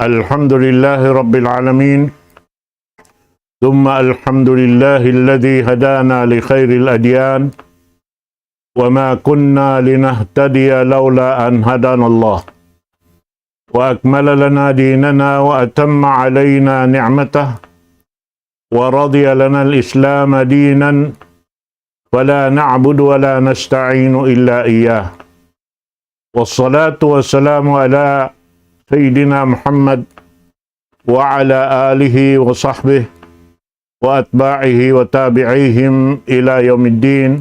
الحمد لله رب العالمين ثم الحمد لله الذي هدانا لخير الأديان وما كنا لنهتدي لولا أن هدانا الله وأكمل لنا ديننا وأتم علينا نعمته ورضي لنا الإسلام دينا فلا نعبد ولا نستعين إلا إياه والصلاة والسلام على سيدنا محمد وعلى آله وصحبه وأتباعه وتابعيهم إلى يوم الدين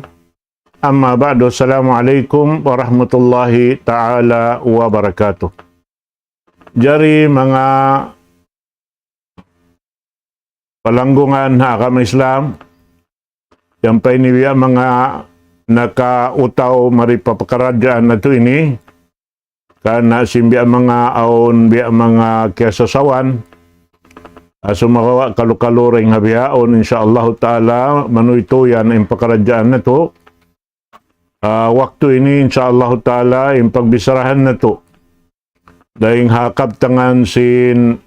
أما بعد السلام عليكم ورحمة الله تعالى وبركاته. Jari mga palanggungan na agama Islam yang painiwiya mga nakautaw maripapakarajaan na ito ini karena simbiya mga aon biya mga kiasasawan sumakawa kalukaluring habiyaon insyaallah ta'ala manuituyan ang pakarajaan na ito waktu ini insyaallah ta'ala yung pagbisarahan na ito dahil hakap tangan sin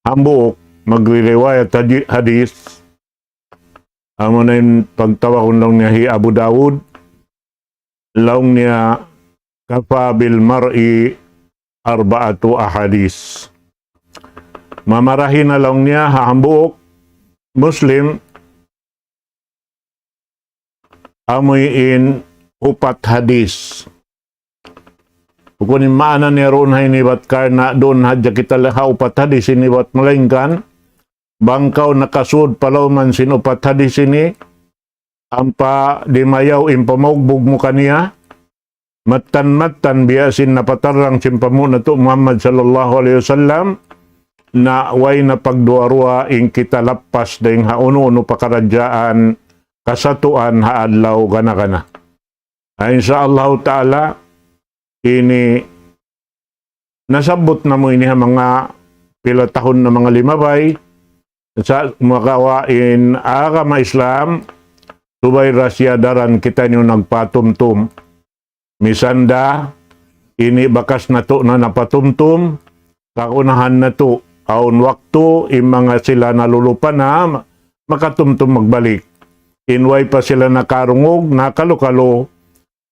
hambuok magririwayat hadis amo na yung pagtawakon lang niya Abu Dawud lang niya kafa bil mar'i arba'atu ahadis. Mamarahin na lang niya hambuok Muslim amuyin upat hadis. Kukunin maana niya roon hay nibat karna doon hadya kita laha upat hadis inibat malingkan bangkaw nakasud palawman sin upat hadis ini ampa dimayaw impamagbog mo kaniya matan-matan biyasin na patarang simpamu na to Muhammad sallallahu alaihi wasallam na way na pagduarua ing kita lapas dahing hauno-uno pakarajaan kasatuan haadlaw gana-gana. Insyaallah ta'ala ini nasabot na mo ini mga pila tahon na mga limabay sa makawain agama Islam subay rasyadaran kita niyo nagpatumtum misanda ini bakas na to na napatumtum kaunahan na to aun waktu mga sila nalulupan na makatumtum magbalik inway pa sila nakarungog nakalukalo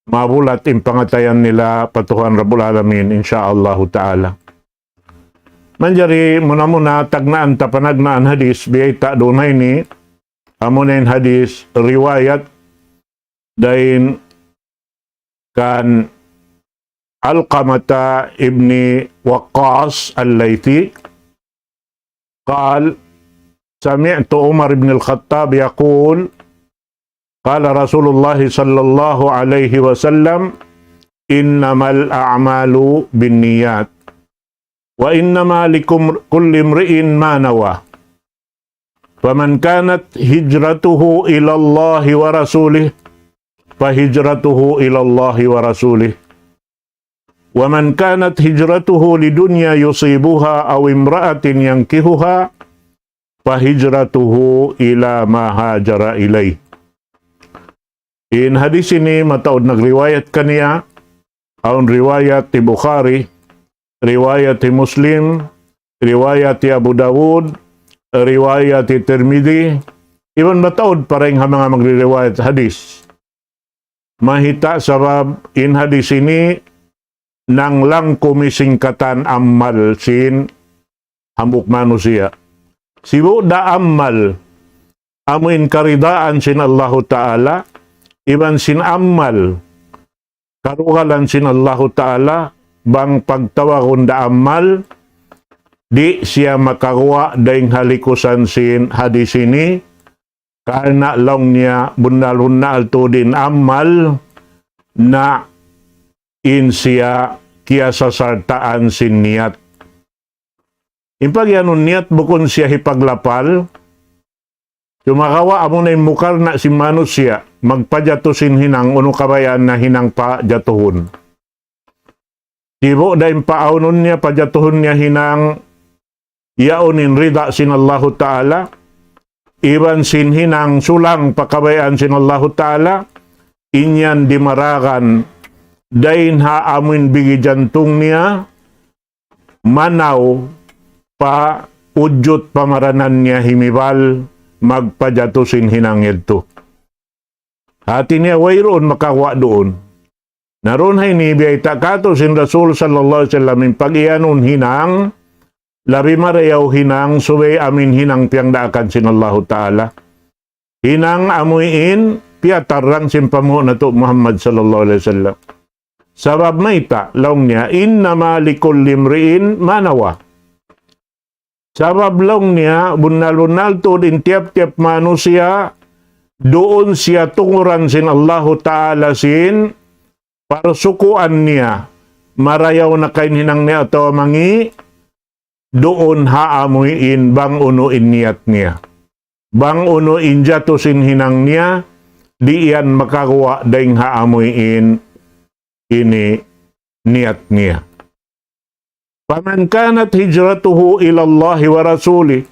mabulat in pangatayan nila patuhan Rabbul Alamin insyaallah ta'ala. Manjari muna tagnaan tapanagnaan hadis biyay ta dunay ni amunin hadis riwayat dain kan Alqamata ibni Waqqas al-Laythi قال سمعت عمر بن الخطاب يقول قال رسول الله صلى الله عليه وسلم إنما الأعمال بالنيات وإنما لكل امرئ ما نوى فمن كانت هجرته إلى الله ورسوله فهجرته إلى الله ورسوله ومن كانت هجرته لدنيا يصيبها أو امرأة ينكحها فهجرته إلى ما هاجر إليه. In hadis ini mataod nagriwayat kaniya aun riwayat ti Bukhari, riwayat ti Muslim, riwayat ti Abu Dawud, riwayat ti Tirmidhi, iban mataod pareng mga magririwayat hadis. Mahita sabab in hadis ini nang lang kumisingkatan amal sin hambuk manusia. Sibu da amal amuin karidaan sin Allah Ta'ala iban sin amal karugalan sin Allah Ta'ala bang pagtawagon da amal di siya makakuha daing halikusan sin hadis ini karena lang niya bunal-bunal to din amal na in siya kiasasartaan sin niyat. Impag yanun niyat bukon siya hipaglapal, tumakawa amo na yung mukar na si manusia, magpajatusin hinang uno kabayan na hinang pajatuhon. Sibo da yung paaunon niya, pajatuhon niya hinang yaunin rida sin Allahu Ta'ala, iban sin hinang sulang pakabayan sin Allahu Ta'ala, inyan dimaragan dain ha amin bigi jantung niya manaw pa ujot pamaranan niya himibal magpajatusin hinangid to. Hati niya wayroon makawa doon. Naroon hay ni biyayta kato sin Rasul sallallahu alaihi wasallam pag-iyanon hinang labi marayaw hinang suway amin hinang piyang daakan sin Allah Ta'ala. Hinang amuin piatarang simpamu na to Muhammad sallallahu alaihi wasallam. Sabab mayta laong niya innama likulli imri'in manawa. Sabab laong niya bunal-bunal to din tiap-tiap manusia doon siya tunguran sin Allah Ta'ala sin parsukuan niya marayaw na kain hinang niya atau mangi doon haamuin bang unuin niyat niya. Bang unuin jatusin hinang niya di iyan makakuha daing haamuin ini niat niya. Paman kanat hijratuhu ilallahi wa rasuli.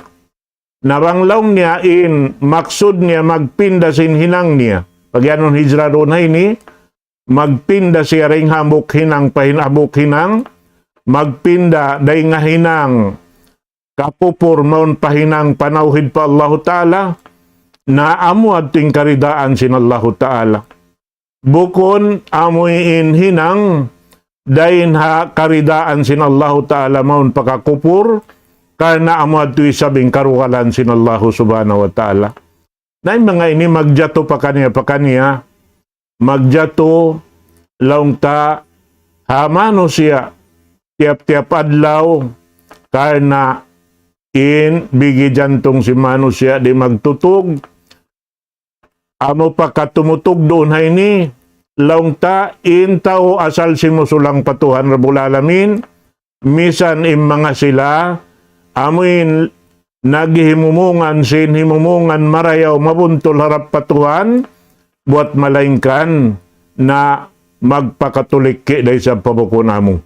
Nabanglaw niya in maksud niya magpinda sin hinang niya. Pagyanon hijra doon na ini, magpinda siya ring habok hinang pahinabok hinang, magpinda day nga hinang kapupur maun pahinang panawhid pa Allah Ta'ala, na amo at ting karidaan sin Allah Ta'ala. Bukon amuin hinang, dayin ha karidaan sin Allah Ta'ala maun pakakupur, karena amo at sabing karukalan sin Allah Subhanahu wa Ta'ala. Na mga ini magjato pa kaniya, magjato laong ta hamano siya tiap-tiap adlaw karena in bigi jantong si manusia di magtutog amo pa katumutog doon hay ni laong ta in tao asal si musulang patuhan Rabbul Alamin misan im mga sila amuin naghimumungan sin himumungan marayaw mabuntol harap patuhan buat malaingkan na magpakatulik ki dahil sa pabukon amo.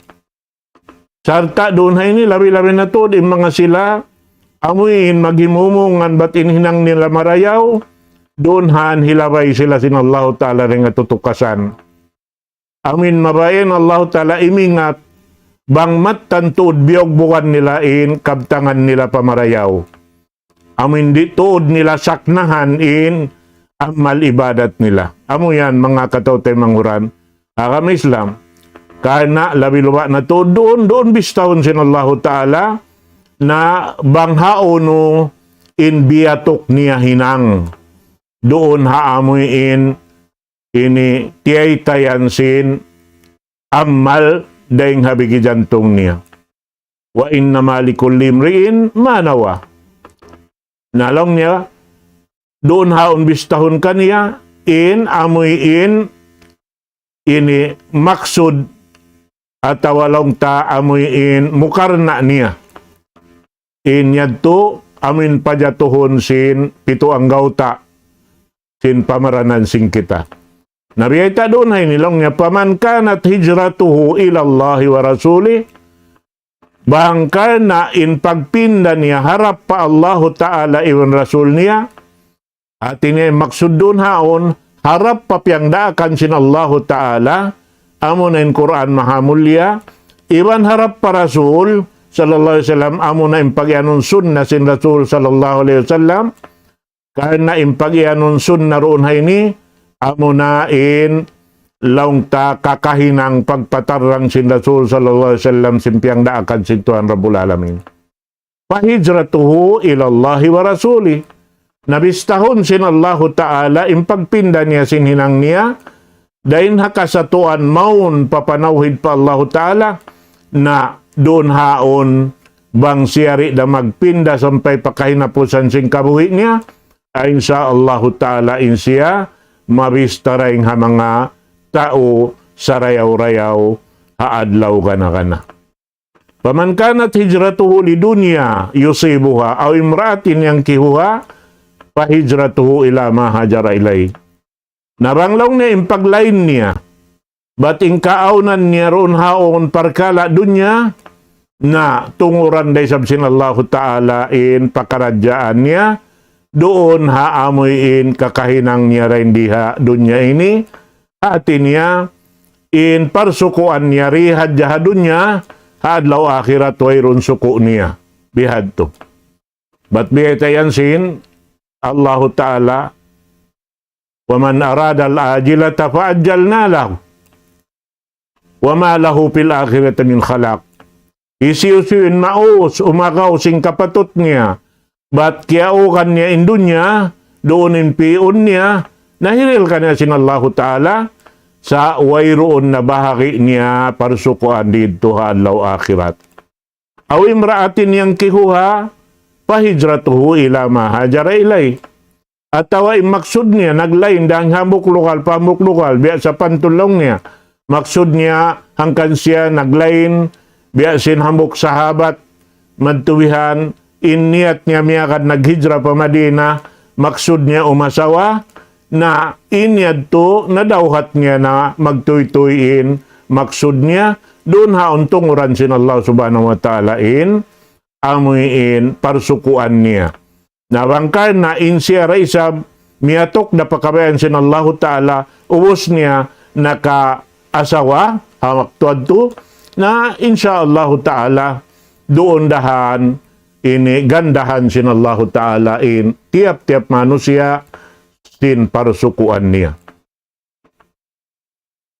Sarta doon hay ni labi-labi na to di mga sila amuin maghimumungan batin hinang nila marayaw doon han hilabay sila sin Allah Ta'ala rin tutukasan. Amin mabayan Allah Ta'ala imingat bang mattantuod biyog bukan nila in kabtangan nila pamarayaw. Amin di tuod nila saknahan in amal ibadat nila. Amo yan mga katawtay manguran. Akam Islam. Karena labi lupa na to doon bistahon sin Allah Ta'ala na banghaono in biatok niya hinang. Doon haamuin ini tiyay tayan sin amal daing habigi jantong niya. Wa inna malikul limriin manawa. Nalong niya, doon haon bistahon kaniya, in amuin ini maksud at walong ta amuin mukarna niya. In yadto amin pajatuhon sin pito ang gauta sin pamaranan sin kita. Nabiyayta doon ay nilong niya, paman kanat hijratuhu ilallahi wa rasuli, bangkal na in pagpinda niya harap pa Allah Ta'ala iwan rasul niya, at ini maksud doon haon, harap pa piyang daakan sin Allah Ta'ala, amo na in Quran mahamulya, iwan harap pa rasul, sallallahu alaihi wasallam, amo na in pagyanon sunna sin rasul sallallahu alaihi wasallam, karena in pagyanon sunna roon hay ni, amo na in laong ta kakahinang pagpatarang sin Rasul sallallahu alaihi wasallam simpiang daakan sin Tuhan Rabbul Alamin. Pahijratuhu ilallahi wa rasuli. Nabistahon sin Allah Ta'ala impagpinda niya sin hinang niya dahin hakasatuan maun papanawhid pa Allah Ta'ala na doon haon bang siyari da magpinda sampay pakahinapusan sin kabuhi niya ay insya Allah Ta'ala insiya mabistaraing ha mga tao sa rayaw-rayaw haadlaw kana. Paman kanat hijratuhu li dunya yusibuha aw imraatin yang kihuha pahijratuhu ila ma hajara ilay. Nabanglaw niya impaglain niya bating kaaunan niya roon haon parkala dunya na tunguran day sabsin Allah Ta'ala in pakaradyaan niya doon haamuin kakahinang niya rin diha dunya ini hati niya in parsukuan niya rihad jaha dunya hadlaw akhirat wairun suku niya bihadto. But bihatayan sin Allah Ta'ala, وَمَنْ أَرَادَ الْآجِلَةَ فَأَجَّلْنَا لَهُ وَمَا لَهُ فِي الْآخِرَةِ مِنْ خَلَقٍ. Isiusin maus, umagaw sing kapatot niya, bat kiaukan niya indunya, doonin piun niya, nahiril ka niya sin Allah Ta'ala, sa wayroon na bahagi niya parsukuan dito hadlaw akhirat. Aw imraatin yang kihuha, pahijratuhu ila ma hajara ilay. Atawa maksud niya, naglain dang hamuk lokal, pamuk lokal, biya sa pantulong niya. Maksud niya, hangkan siya naglain, biya sin hamuk sahabat, madtuwihan, iniyat niya miyakad naghijra pa Madina, maksud niya umasawa, na inyad to, nadawhat niya na magtuy-tuyin, maksud niya, doon haon tunguran sin Allah subhanahu wa ta'ala amuin parsukuan niya. Nabangkar na insiya raisab, miyatok na pakabayan sin Allah Ta'ala, ubos niya nakaasawa, hamaktuad to, na insya Allah Ta'ala, doon dahan, gandahan sin Allah Ta'ala tiap-tiap manusia, sin parsukuan niya.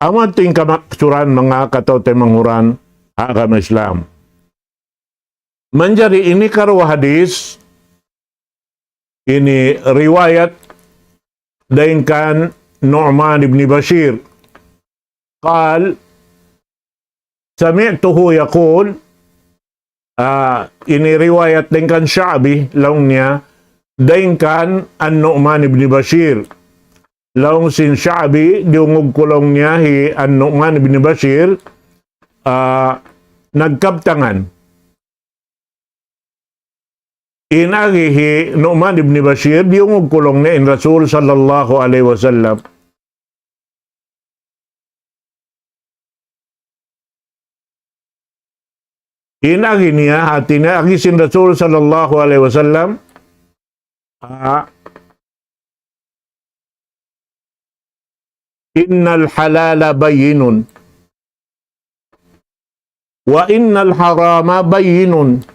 Ang ating kamaksuran mga kataw manghuran, agama Islam. Manjari ini karwa hadis, ini riwayat daingkan Nu'man ibn Bashir. Qal, sami'tuhu yaqul, ini riwayat daingkan Sya'bi, laung niya, daingkan An-Nu'man ibn Bashir. Laung sin Sya'bi, diungog kulong niya An-Nu'man ibn Bashir, nagkabtangan. Inagihi Nu'man ibn Bashir, diungog kulong niya in Rasul sallallahu alaihi wasallam. Inagi niya, hati niya, agisin Rasul sallallahu alaihi wasallam, innal halala bayyinun wa innal harama bayyinun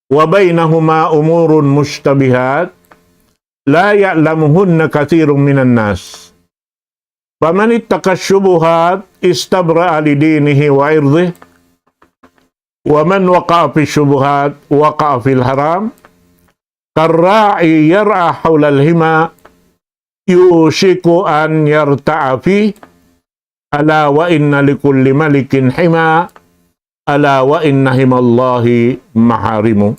wa bainahuma umurun mushtabihat la ya'lamuhunna katsirun minan nas. Faman ittaqa syubuhat istabra'a li dinihi wa irdihi wa man waqa'a fi syubuhat waqa'a fil haram karra'i yar'a hawla al-hima yushiku an yarta'a fi ala wa inna likulli malikin hima ala wa inna himallahi maharimu.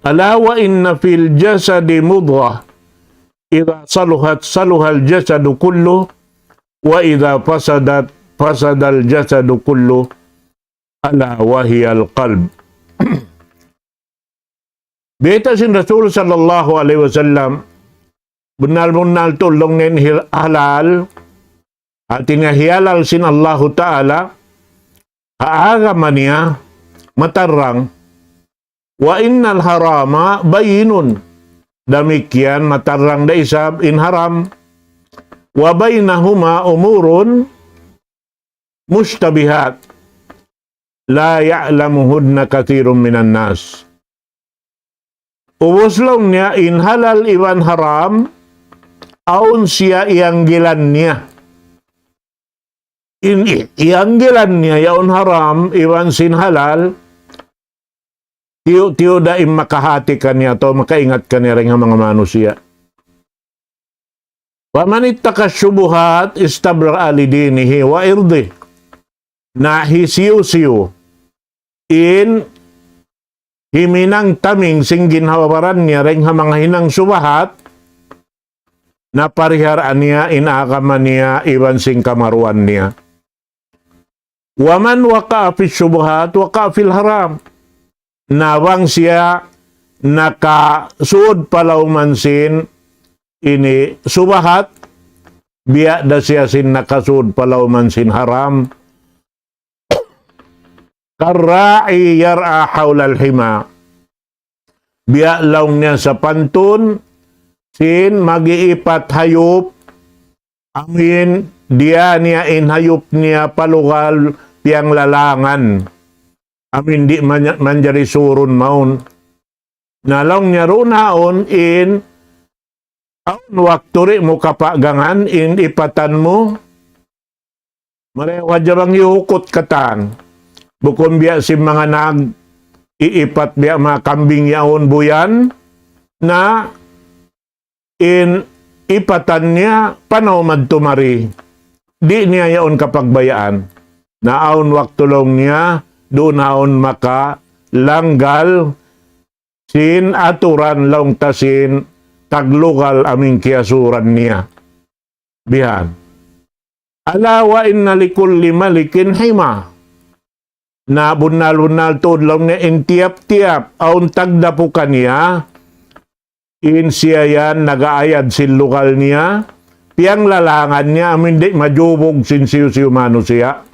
Ala wa inna fil jasadi mudghah idza saluhat saluhal jasadu kullu wa idza fasadat fasadal jasadu kullu ala wa hiyal qalb. Beta sin Rasul sallallahu alaihi wasallam benar-benar tolong nen halal artinya hialal sin Allah Ta'ala agama niya matarang wa innal harama bayinun demikian matarang da isab in haram wa bainahuma umurun mushtabihat la ya'lamuhunna katsirun minan nas. Ubuslong niya in halal iwan haram aun siya ianggilan niya. Ianggilan niya yaon haram iwan sin halal tiyo da makahati ka niya to makaingat ka niya rin ang mga manusia. Waman ittaka syubuhat istabra alidinihi wa irdi na hisiyo-siyo in himinang taming sing ginhawaran niya rin ang mga hinang subahat na pariharaan niya inaakaman niya iwan sing kamaruan niya. Waman waqa'a fi syubuhat waqa'a fil haram. Nawang siya nakasuod palaw mansin ini subahat biya da siya sin nakasuod palaw mansin haram. Karra'i yar'a hawlal hima. Biya laong niya sa pantun sin magiipat hayop amin dia niya in hayop niya palugal tiyang lalangan Amin di manjari surun maun. Nalong niya runaon in aun waktu ri mo kapagangan in ipatan mo. Marewa jabang yukot katan. Bukon biya si mga iipat biya mga kambing yaon buyan na in ipatan niya panawmad tumari. Di niya yaon kapagbayaan. Naon waktulong niya doon naon maka langgal sin aturan laong tasin taglugal aming kiasuran niya. Bihan. Alawa inna likulli malikin hima. Na bunal-bunal tudlaw niya in tiap-tiap aun tagdapo kaniya in siya yan nagaayad sin lugal niya piyang lalangan niya amin di majubog sin siyo-siyo mano siya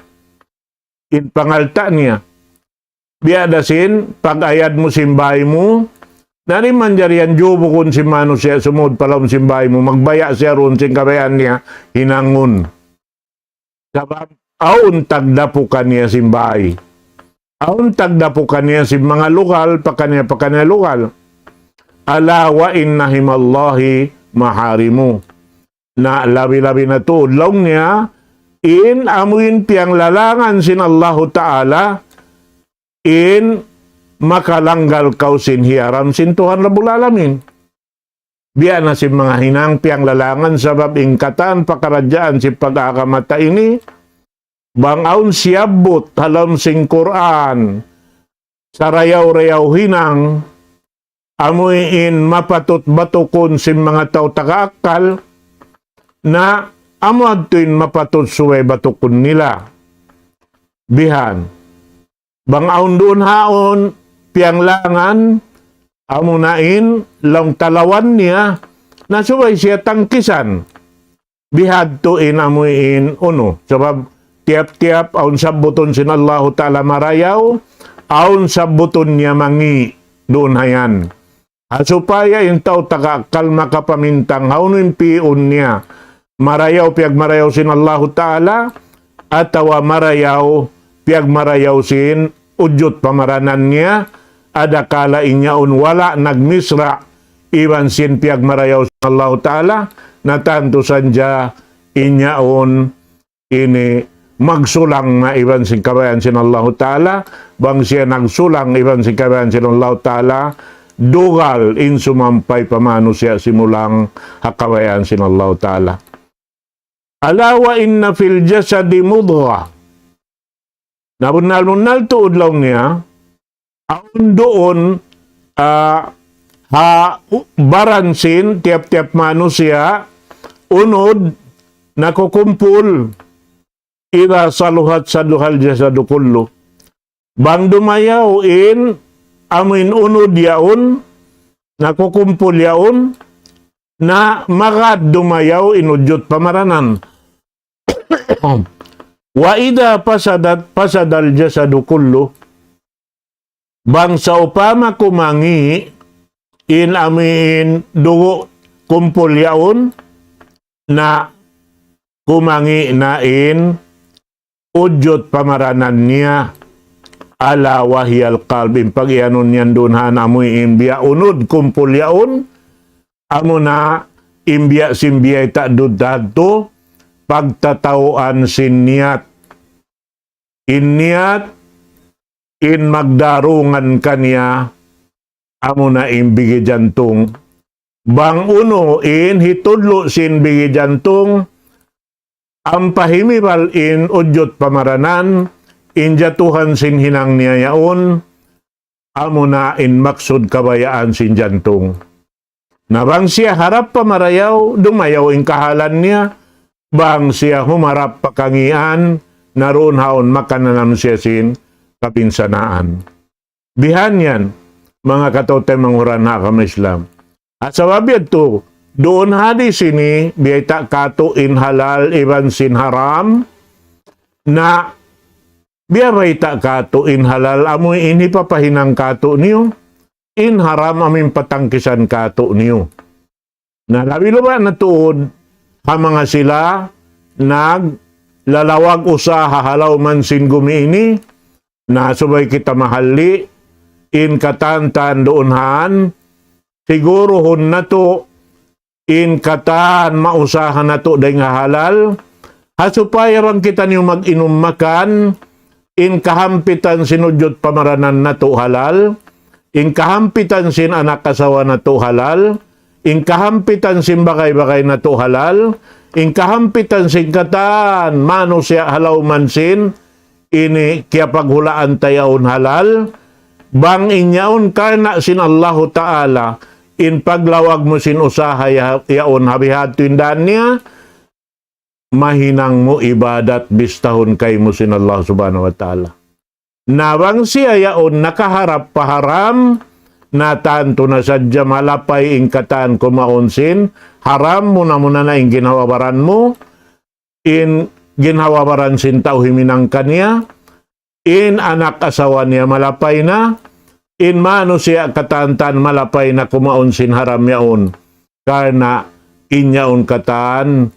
in pangalta niya biadasin pag-ayad mo simbay mo nariman dyan jubokon si mano siya sumod palaw simbay mo magbaya siya ron sin kabayan niya hinangon sabab aun tagdapo kaniya simbay. Aun tagdapo kaniya si mga lugal, pa kaniya lugal. Alawa innahimallahi maharimu. Na labi-labi na tudlaw niya, in amuin piyang lalangan sin Allahu Ta'ala, in makalanggal kau sin hiaram sin Tuhan Rabbul Alamin. Biya na si mga hinang piyang lalangan sabab ingkatan pakarajaan si pag-akamata ini, bangaun siyabot halam sing Quran sarayaw-rayaw hinang amuin mapatut batukon sin mga tao tagaakal na amuad tuin mapatut suwe batukon nila. Bihan. Bangaun doon haon piyang langan amunain lang talawan niya na suway siya tangkisan. Bihad tuin amuin uno. Sabab tiap-tiap aun sabuton sin Allahu Ta'ala marayaw, aun sabuton niya mangi doon hayan. Supaya yung tao takakal makapamintang haunin piun niya, marayaw piag marayaw sin Allahu Ta'ala, atawa marayaw piag marayaw sin udyot pamaranan niya, adakala inyaon wala nagmisra, iwan sin piag marayaw sin Allahu Ta'ala, natanto sanja inyaon ini magsulang na iban sin kabayan sin Allah Ta'ala, bang siya nagsulang iban sin kabayan sin Allah Ta'ala, dugal in sumampay pamano siya simulang hakabayan sin Allah Ta'ala. Alawa inna fil jasadi mudgha. Nabunal-bunal tuod lang niya, aun doon baransin, tiap-tiap manusia, unod, nakukumpul, ila saluhat saduhal jasadu kullu. Bang dumayaw in amin unod yaon, nakukumpul yaon, na magad dumayaw inudyot pamaranan. Wa ida pasadal jasadu kullu, bang sa upama kumangi in amin dugo kumpul yaon, na kumangi na in udyot pamaranan niya ala wahyal qalbin pag ianon niyan doon hanamoy imbya unod kumpul yaon amo na imbya simbiyay ta dudadto pagtatawaan sin niyat in magdarungan kaniya amo na imbigi jantong bang uno in hitudlo sin bigi jantong ang pahimibal in udyot pamaranan, in jatuhan sin hinang niya yaon, amo na in maksud kabayaan sin jantong. Nabang siya harap pamarayaw, dumayaw in kahalan niya, bang siya humarap pakangian, naroon haon makananam siya sin kapinsanaan. Bihan yan, mga katote manguran na kami Islam. At sa wabiyad to, doon hadis ini biyata kato in halal iban sin haram na biyabay ta kato in halal amoy ini papahinang kato niyo in haram amin patangkisan kato niyo. Na labilo ba na tuod ha mga sila naglalawag usa hahalaw man sin gumi ini na subay kita mahali in katantan doonhan siguro hon na to in katan mausahan na to day nga halal hasupay rang kita niyo mag-inom makan in kahampitan sinujot pamaranan na to halal in kahampitan sin anak kasawa na to halal in kahampitan sin bagay-bagay na to halal in kahampitan sin katan mano siya halaw mansin ini kaya paghulaan tayaon halal bang inyaon karna sin Allahu Ta'ala in paglawag mo sin usahay yaon habihat tindan niya mahinang mo ibadat bistahon kay mo sin Allah Subhanahu wa Ta'ala nabang siya yaon nakaharap paharam na tanto na sadya malapay ing kataan kumaunsin haram mo na ing ginawabaran mo in ginawabaran sin tao himinang kanya in anak asawa niya malapay na in mano siya katantan malapay na kumaon sin haram yaon karna inyaon katan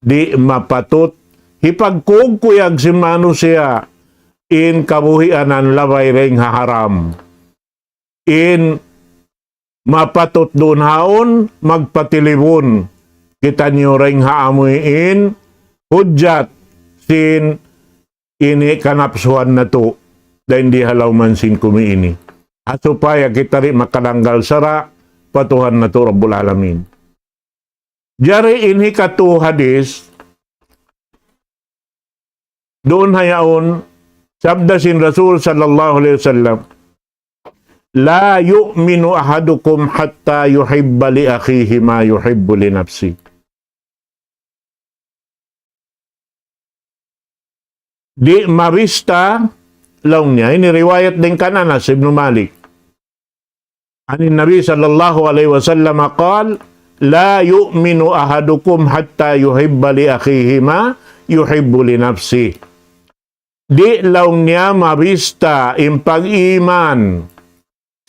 di mapatut hipagkugkuyag si mano siya in kabuhianan labay ring haharam in mapatut doon haon magpatilibon kita niyo ring haamuin hujat sin ini kanapsuhan na to dahil di halaw man sin kumiini at supaya kita rin makalanggal sara patuhan na to Rabbul Alamin. Jari inhi katu hadis doon hayaon sabda sin Rasul sallallahu alaihi wasallam la yu'minu ahadukum hatta yuhibba li akhihi ma yuhibbu li nafsi. Di marista laung niya, ini riwayat din kan Anas ibn Malik. Anin Nabi sallallahu alaihi wasallam qal, la yu'minu ahadukum hatta yuhibba li akhihi ma yuhibbu li nafsi. Di laung niya marista impag-iman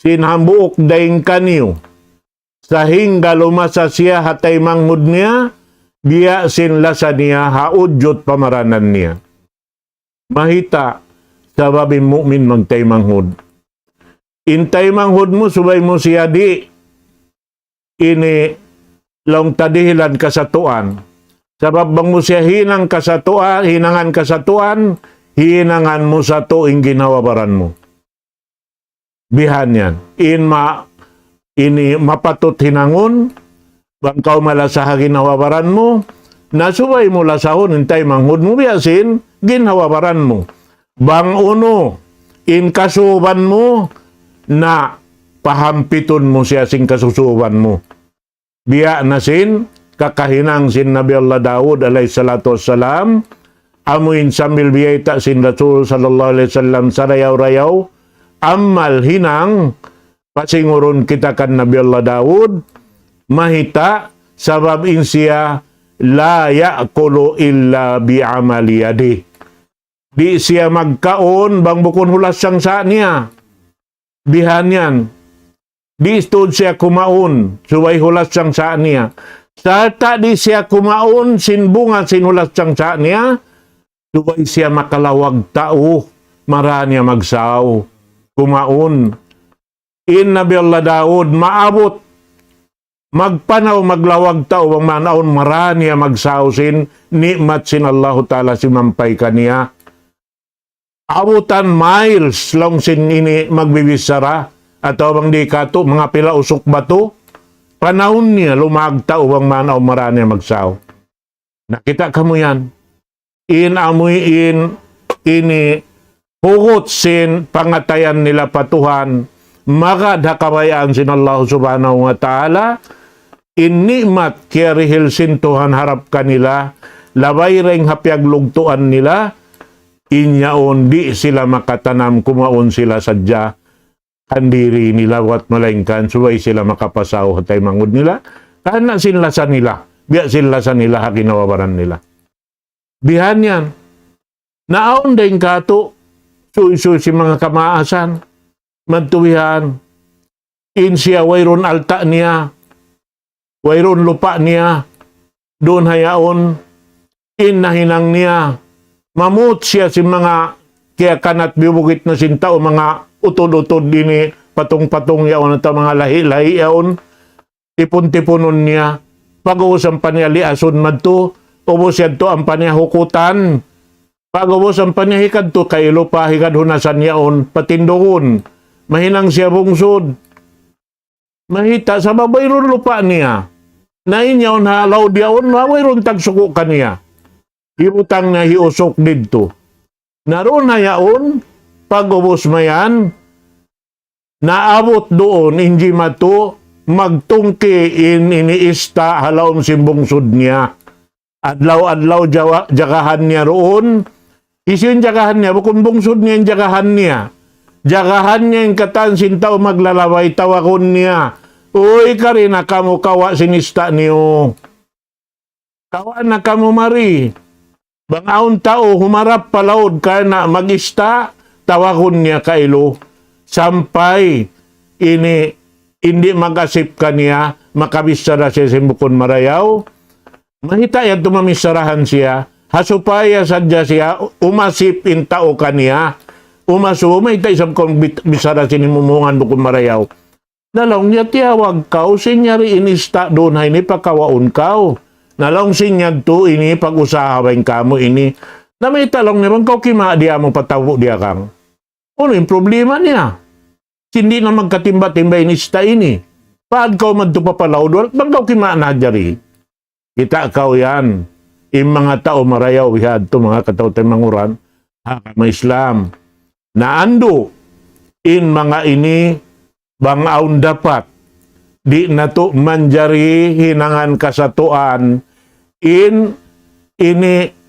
sinhambuok daing kaniyo sahingga lumasa siya hatay manghud niya biya sinlasa niya haudjot pamaranan niya. Mahita sababin mukmin magtay manghud. Intay manghud mo, subay mo siya di ini long tadihilan kasatuan. Sabab bang mo siya hinang kasatuan, hinangan kasatuan, hinangan mo sa tuing ginawabaran mo. Bihan yan. Ini mapatut hinangon, bang kau malasaha ginawabaran mo, nasubay mo lasahon, intay manghud mo biyasin, ginawabaran mo. Bang uno, in kasuban mo, na pahampiton mo siya sing kasusuban mo. Biya na sin, kakahinang sin Nabi Allah Daud alayhi salatu wassalam, amuin sambil biyayta sin Rasul sallallahu alaihi wasallam sarayaw-rayaw, amal hinang, pasingurun kita kan Nabi Allah Daud, mahita, sabab in siya, la ya'kulu illa bi'amali yadi. Di siya magkaon, bang bukon hulas siyang sa niya. Bihan yan. Di istud siya kumaon, suway hulas siyang sa niya. Sarta di siya kumaon, sinbunga sinulas siyang sa niya, suway siya makalawag tao, maranya magsaw, kumaon. In Nabi Allah Daud, maabot, magpanaw, maglawag tao, bang manaon, maranya magsaw sin, nikmat sin Allah Ta'ala simampay kaniya. Abutan miles long sin ini magbibisara atau bang di kato mga pila usok bato panahon niya lumagta ubang manaw maranya magsaw. Nakita kamo yan. Ini hugot sin pangatayan nila patuhan magadhakabayaan sin Allah Subhanahu wa Ta'ala nikmat kiyarihil sin Tuhan harap kanila labay ring hapyag lugtuan nila inyaon di sila makatanam kumaon sila sadya handiri nila wat malengkan suway sila makapasaw hatay mangud nila kana sinlasan nila biya sinlasan nila hakinawabaran nila bihan yan naon din kato suy-suy si mga kamaasan magtuwihan in siya wayron alta niya wayron lupa niya doon hayaon in nahinang niya mamut siya si mga kaya kanat bibukit na sinta o mga utod-utod dini patong-patong yaon at mga lahi-lahi yaon tipon-tiponon niya pag-uusam pa niya liason madto ubos yadto ang panihukutan pag-ubos ang panihikad to kailo pa hikad hunasan yaon patindohon mahinang siya bungsod mahita sa babayron lupa niya na inyaw na halaw diyaon mawayron tagsuko kaniya ibutang na hiusok dito naroon na yaon pag-ubos mayan naabot doon hindi mato magtungki iniista halawm simbungsod niya adlaw-adlaw jagahan niya roon isin jagahan niya bukun bungsod niya yung jagahan niya yung katansin tao maglalaway tawakon niya uy karina kamo kawa sinista niyo kawa na kamo mari bangaon tao humarap palawod karena magista tawakon niya kailo sampay ini hindi mag-asip kaniya, makabisara siya sa bukon marayaw. Mahita yan tumamisarahan siya, hasupaya sadya siya, umasip in tao kaniya. Umaso, mahita isang kong bisara sinimumungan bukon marayaw. Nalong niya tiyawag kau, sinyari inista doon hay ni pakawaon kau. Nalong sinyag to ini pag-usahawain kamo ini. Na may talong niya, kau kima dia mo patawo dia kang. Ano yung problema niya? Hindi na magkatimba-timba inista ini. Paad kau magtupapalaw, bang kau kimaan jari? Kita kau yan. Yung mga tao marayaw, ihad to mga katao tayo manguran, hakama Islam. Naando, in mga ini, bang aun dapat, di na to manjari hinangan kasatuan, in ini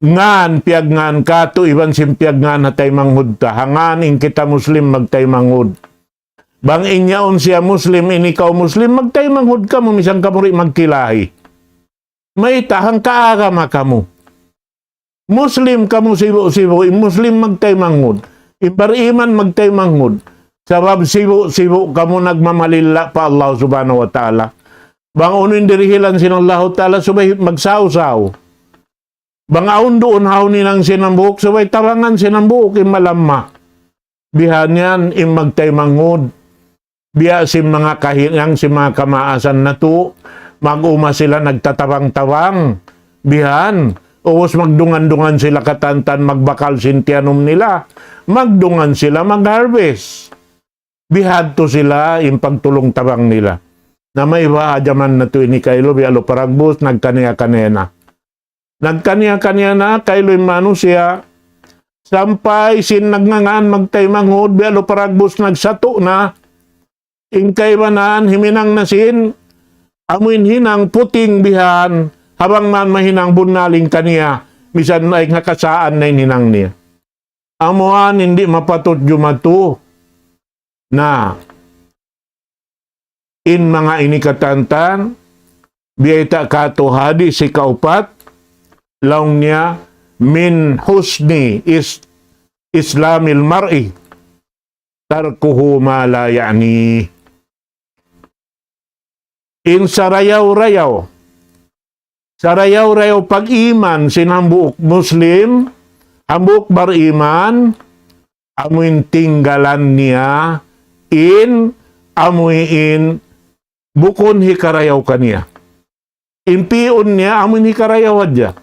ngan piag ngan kato iban simpiag ngan hatay manghud ta hangan in kita muslim magtay manghud bang inyaon siya muslim ini kau muslim magtay manghud ka mo misang kamuri magkilahi may tahang kaagama kamo muslim kamo sibo muslim magtay manghud iman magtay manghud sabab sibo kamo nagmamalila pa Allah subhanahu wa ta'ala bang unin dirihilan sinallahu ta'ala subay magsawsaw bangaon doon hawni ng sinambuk, sabay tarangan sinambuk, imalamma. Bihan yan, imagtay mangod. Biya si mga kahinang, si mga kamaasan na to, mag-uma sila nagtatawang-tawang. Bihan, uwas magdungan-dungan sila katantan, magbakal sintianum nila. Magdungan sila, mag-harvest. Bihad to sila, yung pagtulong-tawang nila. Na may waajaman na to ini kailo, bialo paragbus, nagkaniya-kanena. Nagkanya-kanya na kailoy manusia sampai sin nagngangaan magtay manghod bialo paragbus nagsato na ingkay banan himinang nasin amuin hinang puting bihan habang man mahinang bunaling kaniya bisan ay nakasaan na hinang niya amuan hindi mapatot jumatu na in mga inikatantan biyata kato hadis si kaupat laung niya min husni islamil mar'i tarkuhu ma la ya'ni in sarayaw-rayaw pag-iman sinambuk muslim hambuk bariman amuin tinggalan niya amuin bukon hikarayaw kaniya impiun niya amuin hikarayaw adya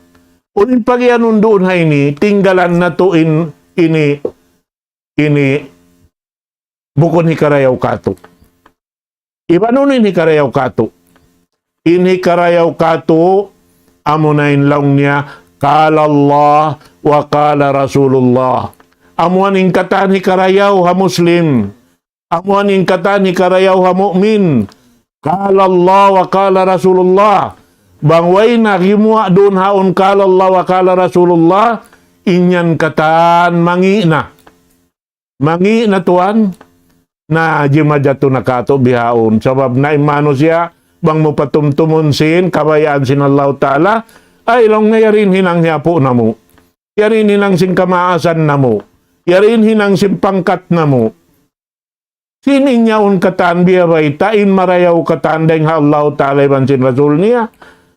unin pagyanon doon ha ini, tinggalan na to ini bukon hikarayaw kato. Iba nun hikarayaw kato. Hikarayaw kato, amunain lang niya, kala Allah wa kala Rasulullah. Amuan ingkatan hikarayaw ha Muslim. Amuan ingkatan hikarayaw ha mu'min. Kala Allah wa kala Rasulullah. Bangway na himwa doon haon kala Allah wa kala Rasulullah inyan katan mangi na tuan na jimajato na kato bihaon sabab na imano siya bang mo patumtumon sin kabayaan sin Allah Ta'ala ay lang yarin hinang hiyapo na mo yarin hinang sin kamaasan na mo yarin hinang sin pangkat na mo sininyaon katan biyabay tain marayaw katan dahil Allah Ta'ala iban sin Rasul niya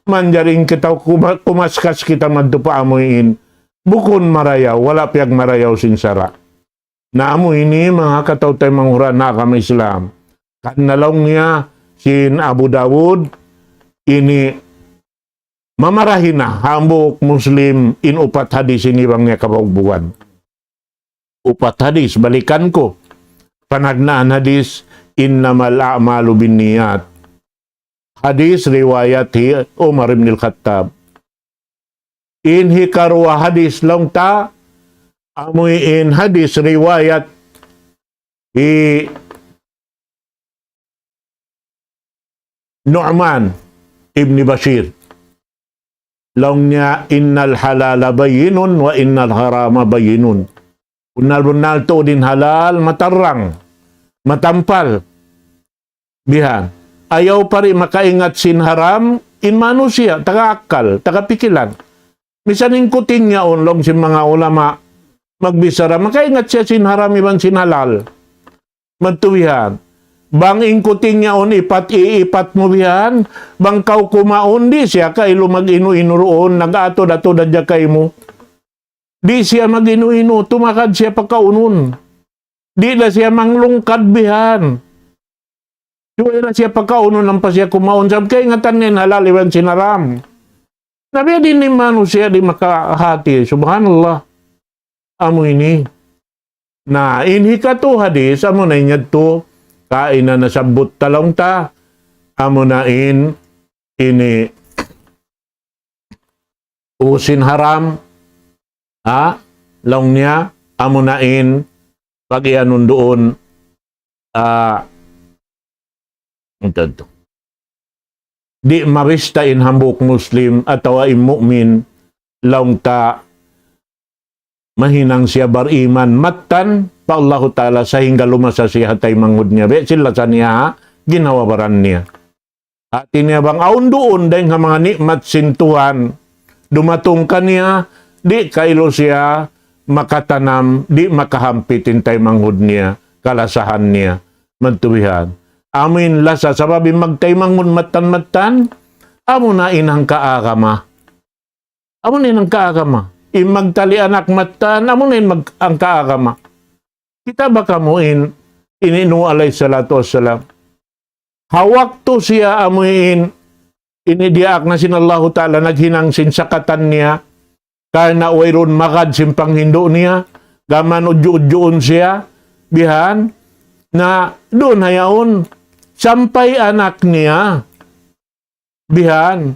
manjaring kita kumaskas kita magdupa amuin bukon marayaw, wala piyag marayaw sinsara. Na amo ini mga katawtay manghura na kami Islam. Kanalong niya sin Abu Dawud, ini mamarahin na hambok Muslim in upat hadis ini bang niya kabaubuan. Upat hadis, balikan ko. Panagnaan hadis, innamal a'malu binniyat. Hadis riwayat Umar ibn al-Khattab. Inhi karwa hadis lang ta, amoy in hadis riwayat Nu'man ibn Bashir. Lang niya, innal halala bayinun wa innal harama bayinun. Unal-bunal to din halal, matarang, matampal. Bihan. Ayaw pa rin makaingat sin haram, in manusia, taga-akal, taga-pikilan. Misan ingkutin niya unlong sin mga ulama, magbisara, makaingat siya sin haram, iban sin halal. Magtuwihan. Bang ingkutin niya on ipat mo bihan, bang kau kumaon di siya kailo mag-inu-inu roon, nag-ato-dato dadya kay mo. Di siya mag-inu-inu, tumakad siya pagkaunon. Di na siya manglungkad bihan. Di na siya pagkaunon lang pa siya kumaon. Sabi kaya ingatan niya halal, iwan sinaram. Nabi din ni manusia di makahati. Subhanallah. Amo ini. Na inhi ka to hadis, amo na inyad to. Kain na nasabot talong ta. Amo na ini usin haram. Long niya, amunain, pag-ianun doon, di maristain hambuk Muslim atawa mu'min, long ta, mahinang siya bariman, matan, pa Allah Ta'ala, sa hingga lumasa siya hatay manghud niya. Be, sila sa niya, ginawabaran niya. At niya bang aun doon, dahil nga mga nikmat sintuhan, dumatong ka niya, di kailo siya makatanam, di makahampitin tay manghud niya, kalasahan niya, magtuwihan. Amin lasa, sababi magtay manghud matan-matan, amo na inang kaagama. Amo na inang kaagama. Magtali anak matan, amo na ang kaagama. Kita ba kamuin, ininu alayhi salatu wassalam. Hawak to siya amuin, inidiak na sinallahu ta'ala, naghinang sinsakatan niya, karena wayron makad simpang hindo niya, gaman udyo-udyoon siya, bihan, na doon hayaon, sampay anak niya, bihan,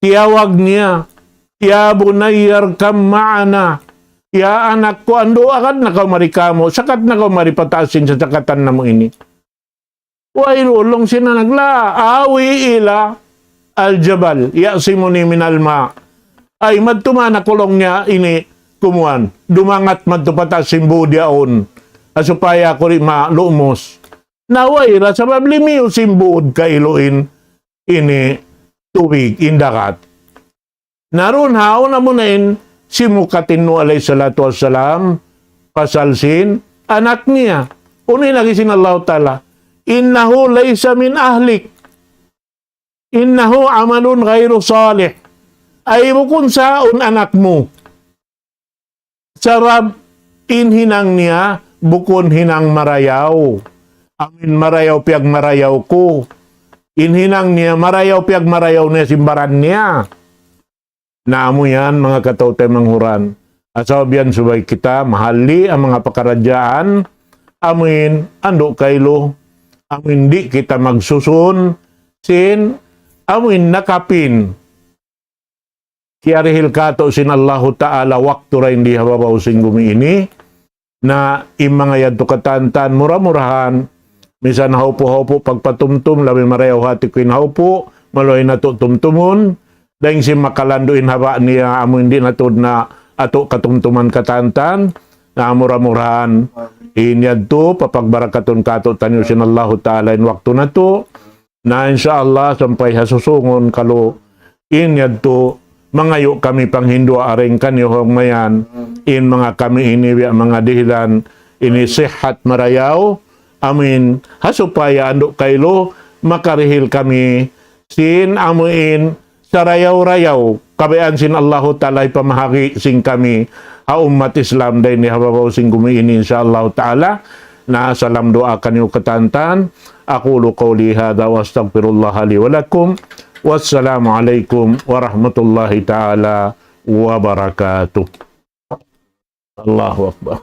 tiyawag niya, ya bunayyar kam ma'ana, ya anak ko, ando agad na kau marikamo, sakat na kau maripatasin sa sakatan na mo ini. Wayrulong sinanagla, awi ila al-jabal, ya'simuni minal ma', ay madtumana kulong niya ini kumuan. Dumangat madtupatas simbu diaon. Supaya ko rin malumos. Nawayra sa bablimiyo simbuod kailuin ini tubig indakat. Naroon haon na munain si Mukatinu alayhi salatu wassalam pasalsin anak niya. Unay lagi sinallahu ta'ala. Innahu laysa min ahlik. Innahu amalun ghairu salih. Ay mo kung saon anak mo. Sarab inhinang niya, bukon hinang marayaw. Amin marayaw piag marayaw ko. Inhinang niya, marayaw piag marayaw niya simbaran niya. Naamo yan, mga katawtay manghuran. Asabihan subay kita, mahali ang mga pakaradyaan. Amin, ando kaylo. Amin di kita magsusun. Sin, amin nakapin. Kiarihil kato sinallahu ta'ala waktu rin di hababaw singgumi ini na imangayad to katantan mura-murahan misan haupo-haupo pagpatumtum labi marayaw hati ko inhaupo maloy na to tumtumon dahil si makalanduin haba niya amo hindi natod na ato katumtuman katantan na mura-murahan inyad to papagbarakaton kato tanyo sinallahu ta'ala in waktu na to na insyaallah sampay hasusungon kalo inyad to mangayo kami panghindo aring kanyohong mayan in mga kami ini mga dihilan ini sihat marayaw amin hasupaya ando kaylo makarihil kami sin amuin sa rayaw-rayaw kabayaan sin Allahu Ta'ala ipamahagi sing kami ha umat Islam day ni hababaw sing gumiini insyaallah Ta'ala na salam doa kanyo katantan. Aqulu qawli hadha wa astaghfirullah li wa lakum. Wassalamu alaikum warahmatullahi ta'ala wabarakatuh. Allahu Akbar.